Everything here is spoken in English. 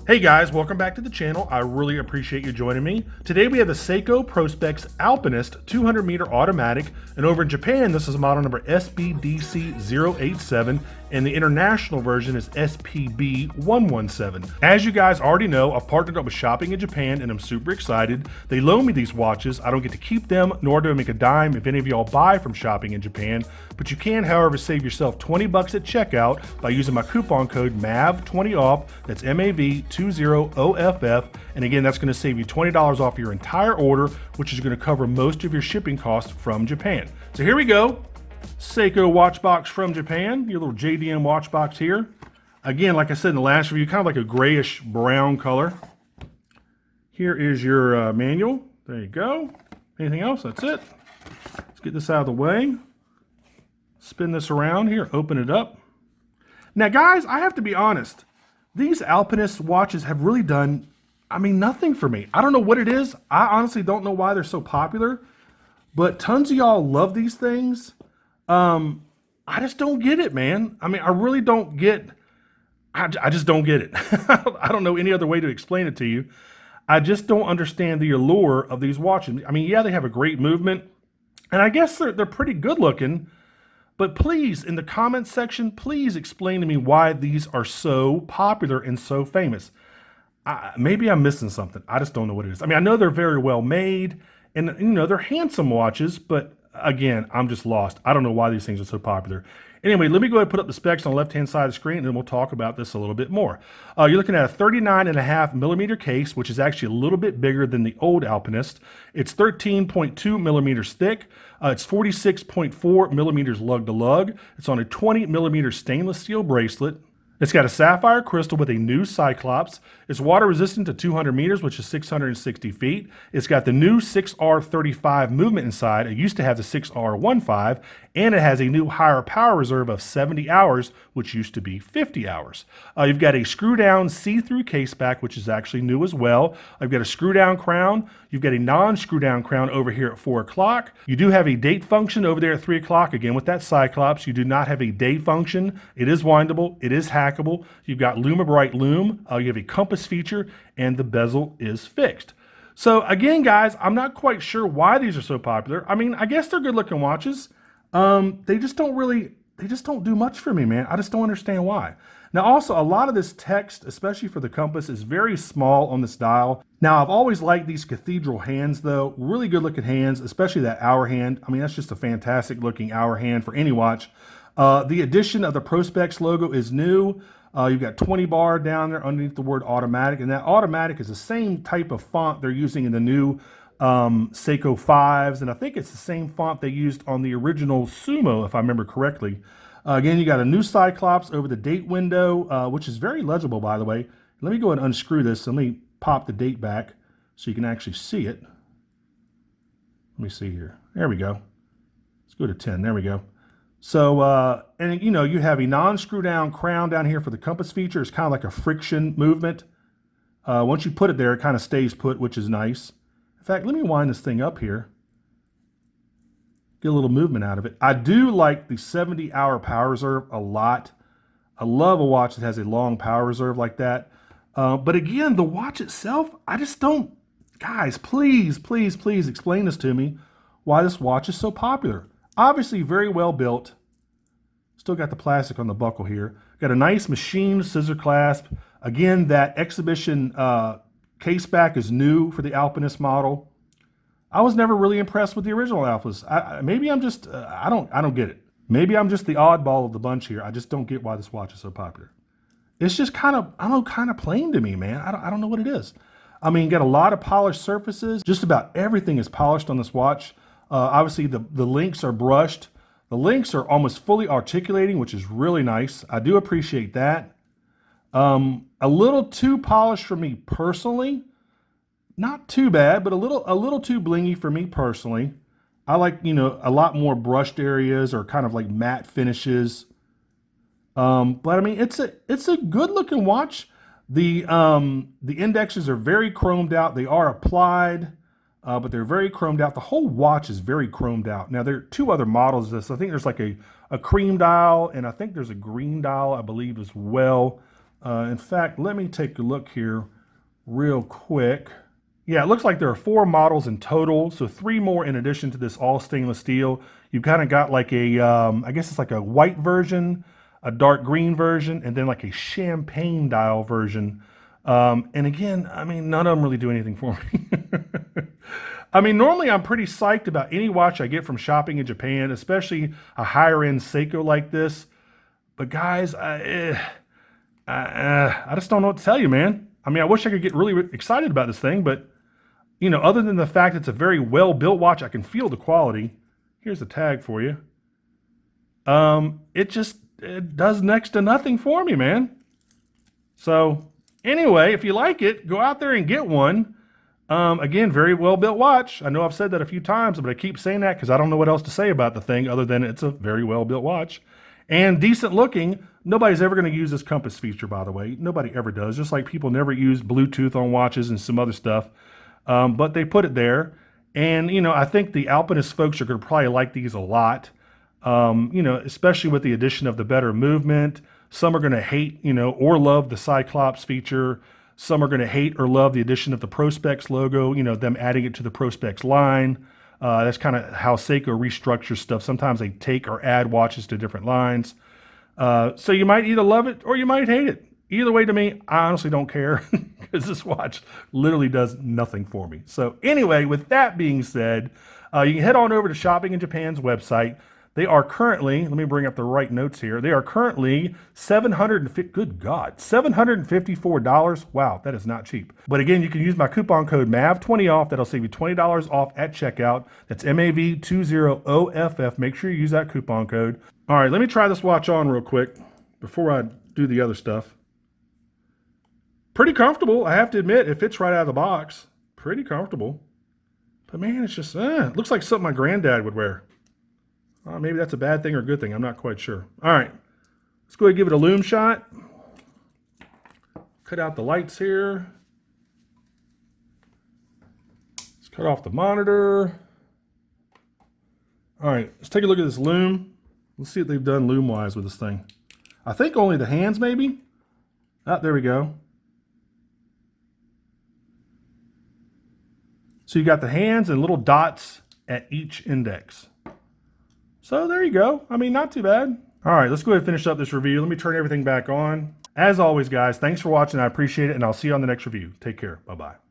Hey guys, welcome back to the channel. I really appreciate you joining me. Today we have the Seiko Prospex Alpinist 200 meter automatic, and over in Japan this is model number SBDC087 and the international version is SPB117. As you guys already know, I've partnered up with Shopping in Japan and I'm super excited. They loan me these watches. I don't get to keep them, nor do I make a dime if any of y'all buy from Shopping in Japan, but you can, however, save yourself 20 bucks at checkout by using my coupon code MAV20OFF. That's MAV20OFF. And again, that's going to save you $20 off your entire order, which is going to cover most of your shipping costs from Japan. So here we go. Seiko watch box from Japan, your little JDM watch box here. Again, like I said in the last review, kind of like a grayish brown color. Here is your manual. There you go. Anything else? That's it. Let's get this out of the way. Spin this around here, open it up. Now guys, I have to be honest. These Alpinist watches have really done, nothing for me. I don't know what it is. I honestly don't know why they're so popular, but tons of y'all love these things. I just don't get it, man. I really don't get, I just don't get it. I don't know any other way to explain it to you. I just don't understand the allure of these watches. Yeah, they have a great movement, and I guess they're pretty good looking, but please, in the comments section, please explain to me why these are so popular and so famous. Maybe I'm missing something. I just don't know what it is. I know they're very well made, and they're handsome watches, but again, I'm just lost. I don't know why these things are so popular. Anyway, let me go ahead and put up the specs on the left-hand side of the screen, and then we'll talk about this a little bit more. You're looking at a 39.5 millimeter case, which is actually a little bit bigger than the old Alpinist. It's 13.2 millimeters thick. It's 46.4 millimeters lug to lug. It's on a 20 millimeter stainless steel bracelet. It's got a sapphire crystal with a new Cyclops. It's water resistant to 200 meters, which is 660 feet. It's got the new 6R35 movement inside. It used to have the 6R15, and it has a new higher power reserve of 70 hours, which used to be 50 hours. You've got a screw down see-through case back, which is actually new as well. You've got a screw down crown. You've got a non-screw down crown over here at 4 o'clock. You do have a date function over there at 3 o'clock. Again, with that Cyclops, you do not have a day function. It is windable. It is hackable. You've got Lumibright Lume. You have a compass feature, and the bezel is fixed. So again, guys, I'm not quite sure why these are so popular. I guess they're good looking watches. They just don't do much for me, man. I just don't understand why. Now also, a lot of this text, especially for the compass, is very small on this dial. Now I've always liked these cathedral hands though, really good looking hands, especially that hour hand. That's just a fantastic looking hour hand for any watch. The addition of the Prospex logo is new. You've got 20 bar down there underneath the word automatic, and that automatic is the same type of font they're using in the new Seiko 5s, and I think it's the same font they used on the original Sumo, if I remember correctly. Again, you got a new Cyclops over the date window, which is very legible, by the way. Let me go ahead and unscrew this. Let me pop the date back so you can actually see it. Let me see here. There we go. Let's go to 10. There we go. So, and you have a non-screw down crown down here for the compass feature. It's kind of like a friction movement. Once you put it there, it kind of stays put, which is nice. In fact, let me wind this thing up here. Get a little movement out of it. I do like the 70-hour power reserve a lot. I love a watch that has a long power reserve like that. But again, the watch itself, I just don't. Guys, please, please, please explain this to me, why this watch is so popular. Obviously very well built. Still got the plastic on the buckle here. Got a nice machined scissor clasp. Again, that exhibition case back is new for the Alpinist model. I was never really impressed with the original Alphas. Maybe I'm just, I don't get it. Maybe I'm just the oddball of the bunch here. I just don't get why this watch is so popular. It's just kind of, kind of plain to me, man. I don't know what it is. Got a lot of polished surfaces. Just about everything is polished on this watch. Obviously, the links are brushed. The links are almost fully articulating, which is really nice. I do appreciate that. A little too polished for me personally. Not too bad, but a little too blingy for me personally. I like, a lot more brushed areas or kind of like matte finishes. But it's a good looking watch. The indexes are very chromed out. They are applied, but they're very chromed out. The whole watch is very chromed out. Now there are two other models of this. I think there's like a cream dial, and I think there's a green dial, I believe, as well. In fact, let me take a look here real quick. Yeah, it looks like there are 4 models in total, so 3 more in addition to this all stainless steel. You've kind of got like a, I guess it's like a white version, a dark green version, and then like a champagne dial version. And again, I mean, none of them really do anything for me. I mean, normally I'm pretty psyched about any watch I get from shopping in Japan, especially a higher end Seiko like this. But guys, I just don't know what to tell you, man. I mean, I wish I could get really excited about this thing, but you know, other than the fact it's a very well-built watch, I can feel the quality. Here's the tag for you. It does next to nothing for me, man. So anyway, if you like it, go out there and get one. Again, very well-built watch. I know I've said that a few times, but I keep saying that because I don't know what else to say about the thing other than it's a very well-built watch. And decent looking. Nobody's ever going to use this compass feature, by the way. Nobody ever does. Just like people never use Bluetooth on watches and some other stuff. But they put it there. And, you know, I think the Alpinist folks are going to probably like these a lot. You know, especially with the addition of the better movement. Some are going to hate, you know, or love the Cyclops feature. Some are going to hate or love the addition of the Prospex logo, you know, them adding it to the Prospex line. That's kind of how Seiko restructures stuff. Sometimes they take or add watches to different lines. So you might either love it or you might hate it. Either way, to me, I honestly don't care because this watch literally does nothing for me. So anyway, with that being said, you can head on over to Shopping in Japan's website. They are currently, let me bring up the right notes here. They are currently $754. Wow, that is not cheap. But again, you can use my coupon code MAV20 off. That'll save you $20 off at checkout. That's MAV20OFF. Make sure you use that coupon code. All right, let me try this watch on real quick before I do the other stuff. Pretty comfortable, I have to admit. It fits right out of the box. Pretty comfortable. But man, it's just, it looks like something my granddad would wear. Maybe that's a bad thing or a good thing. I'm not quite sure. All right, let's go ahead and give it a lume shot. Cut out the lights here. Let's cut off the monitor. All right, let's take a look at this lume. Let's see what they've done lume-wise with this thing. I think only the hands, maybe. There we go. So you got the hands and little dots at each index. So there you go. I mean, not too bad. All right, let's go ahead and finish up this review. Let me turn everything back on. As always, guys, thanks for watching. I appreciate it, and I'll see you on the next review. Take care. Bye-bye.